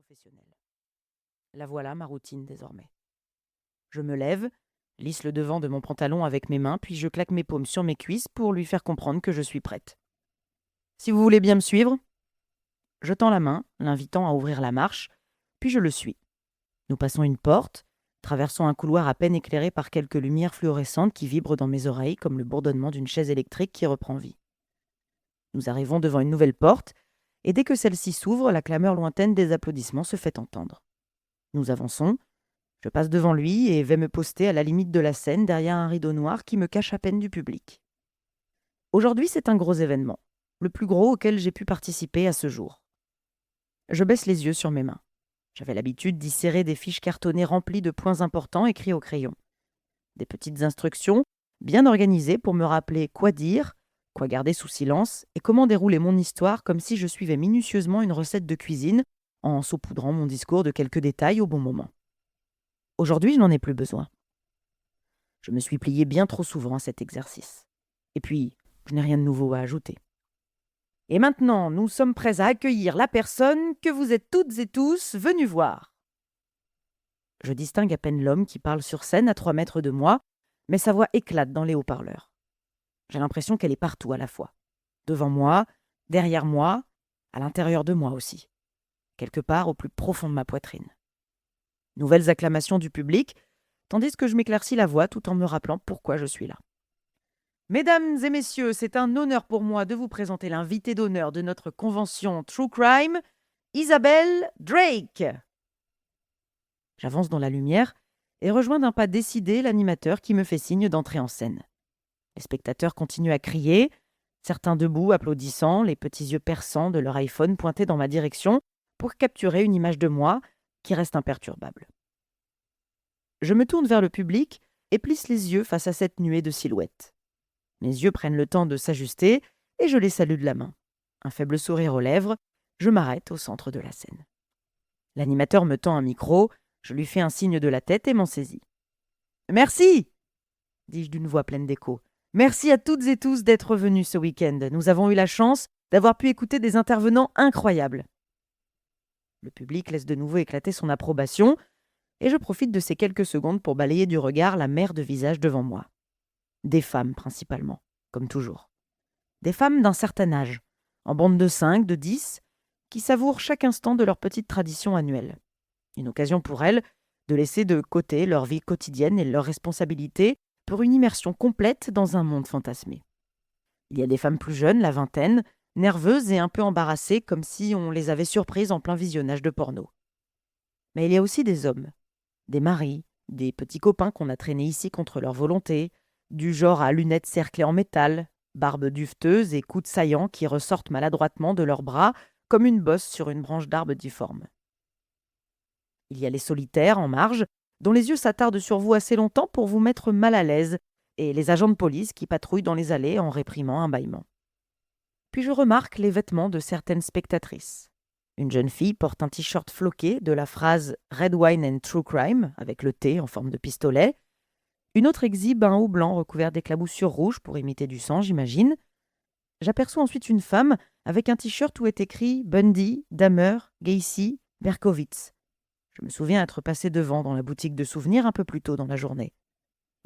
professionnelle. La voilà, ma routine désormais. Je me lève, lisse le devant de mon pantalon avec mes mains, puis je claque mes paumes sur mes cuisses pour lui faire comprendre que je suis prête. Si vous voulez bien me suivre, je tends la main, l'invitant à ouvrir la marche, puis je le suis. Nous passons une porte, traversons un couloir à peine éclairé par quelques lumières fluorescentes qui vibrent dans mes oreilles comme le bourdonnement d'une chaise électrique qui reprend vie. Nous arrivons devant une nouvelle porte, et dès que celle-ci s'ouvre, la clameur lointaine des applaudissements se fait entendre. Nous avançons, je passe devant lui et vais me poster à la limite de la scène derrière un rideau noir qui me cache à peine du public. Aujourd'hui, c'est un gros événement, le plus gros auquel j'ai pu participer à ce jour. Je baisse les yeux sur mes mains. J'avais l'habitude d'y serrer des fiches cartonnées remplies de points importants écrits au crayon. Des petites instructions bien organisées pour me rappeler quoi dire, quoi garder sous silence et comment dérouler mon histoire comme si je suivais minutieusement une recette de cuisine en saupoudrant mon discours de quelques détails au bon moment. Aujourd'hui, je n'en ai plus besoin. Je me suis plié bien trop souvent à cet exercice. Et puis, je n'ai rien de nouveau à ajouter. Et maintenant, nous sommes prêts à accueillir la personne que vous êtes toutes et tous venus voir. Je distingue à peine l'homme qui parle sur scène à 3 mètres de moi, mais sa voix éclate dans les haut-parleurs. J'ai l'impression qu'elle est partout à la fois. Devant moi, derrière moi, à l'intérieur de moi aussi. Quelque part au plus profond de ma poitrine. Nouvelles acclamations du public, tandis que je m'éclaircis la voix tout en me rappelant pourquoi je suis là. Mesdames et messieurs, c'est un honneur pour moi de vous présenter l'invitée d'honneur de notre convention True Crime, Isabelle Drake. J'avance dans la lumière et rejoins d'un pas décidé l'animateur qui me fait signe d'entrer en scène. Les spectateurs continuent à crier, certains debout applaudissant, les petits yeux perçants de leur iPhone pointés dans ma direction pour capturer une image de moi qui reste imperturbable. Je me tourne vers le public et plisse les yeux face à cette nuée de silhouettes. Mes yeux prennent le temps de s'ajuster et je les salue de la main. Un faible sourire aux lèvres, je m'arrête au centre de la scène. L'animateur me tend un micro, je lui fais un signe de la tête et m'en saisis. « Merci !» dis-je d'une voix pleine d'écho. « Merci à toutes et tous d'être venus ce week-end. Nous avons eu la chance d'avoir pu écouter des intervenants incroyables. » Le public laisse de nouveau éclater son approbation et je profite de ces quelques secondes pour balayer du regard la mer de visages devant moi. Des femmes principalement, comme toujours. Des femmes d'un certain âge, en bande de 5, de 10, qui savourent chaque instant de leur petite tradition annuelle. Une occasion pour elles de laisser de côté leur vie quotidienne et leurs responsabilités pour une immersion complète dans un monde fantasmé. Il y a des femmes plus jeunes, la vingtaine, nerveuses et un peu embarrassées comme si on les avait surprises en plein visionnage de porno. Mais il y a aussi des hommes, des maris, des petits copains qu'on a traînés ici contre leur volonté, du genre à lunettes cerclées en métal, barbe duveteuse et coudes saillants qui ressortent maladroitement de leurs bras comme une bosse sur une branche d'arbre difforme. Il y a les solitaires en marge, dont les yeux s'attardent sur vous assez longtemps pour vous mettre mal à l'aise, et les agents de police qui patrouillent dans les allées en réprimant un bâillement. Puis je remarque les vêtements de certaines spectatrices. Une jeune fille porte un t-shirt floqué de la phrase « Red Wine and True Crime » avec le T en forme de pistolet. Une autre exhibe un haut blanc recouvert d'éclaboussures rouges pour imiter du sang, j'imagine. J'aperçois ensuite une femme avec un t-shirt où est écrit Bundy, Dahmer, Gacy, Berkowitz. Je me souviens être passé devant dans la boutique de souvenirs un peu plus tôt dans la journée.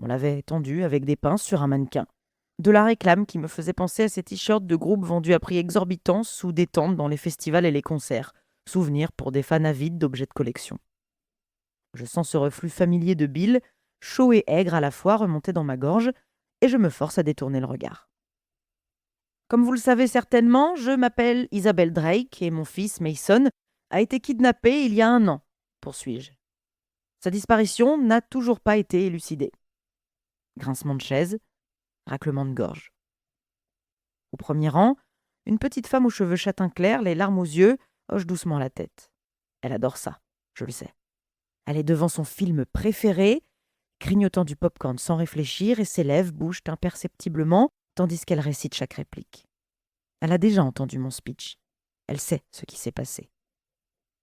On l'avait tendu avec des pinces sur un mannequin. De la réclame qui me faisait penser à ces t-shirts de groupes vendus à prix exorbitant sous des tentes dans les festivals et les concerts. Souvenirs pour des fans avides d'objets de collection. Je sens ce reflux familier de bile, chaud et aigre à la fois, remonter dans ma gorge, et je me force à détourner le regard. Comme vous le savez certainement, je m'appelle Isabelle Drake et mon fils Mason a été kidnappé il y a 1 an, poursuis-je. Sa disparition n'a toujours pas été élucidée. Grincement de chaise, raclement de gorge. Au premier rang, une petite femme aux cheveux châtain clair, les larmes aux yeux, hoche doucement la tête. Elle adore ça, je le sais. Elle est devant son film préféré, grignotant du pop-corn sans réfléchir et ses lèvres bougent imperceptiblement tandis qu'elle récite chaque réplique. Elle a déjà entendu mon speech. Elle sait ce qui s'est passé.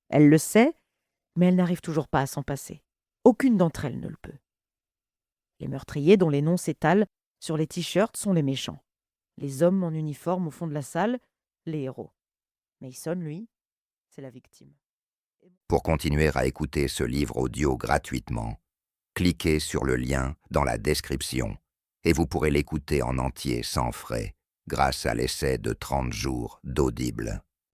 Elle le sait, mais elle n'arrive toujours pas à s'en passer. Aucune d'entre elles ne le peut. Les meurtriers dont les noms s'étalent sur les t-shirts sont les méchants. Les hommes en uniforme au fond de la salle, les héros. Mason, lui, c'est la victime. Pour continuer à écouter ce livre audio gratuitement, cliquez sur le lien dans la description et vous pourrez l'écouter en entier sans frais grâce à l'essai de 30 jours d'Audible.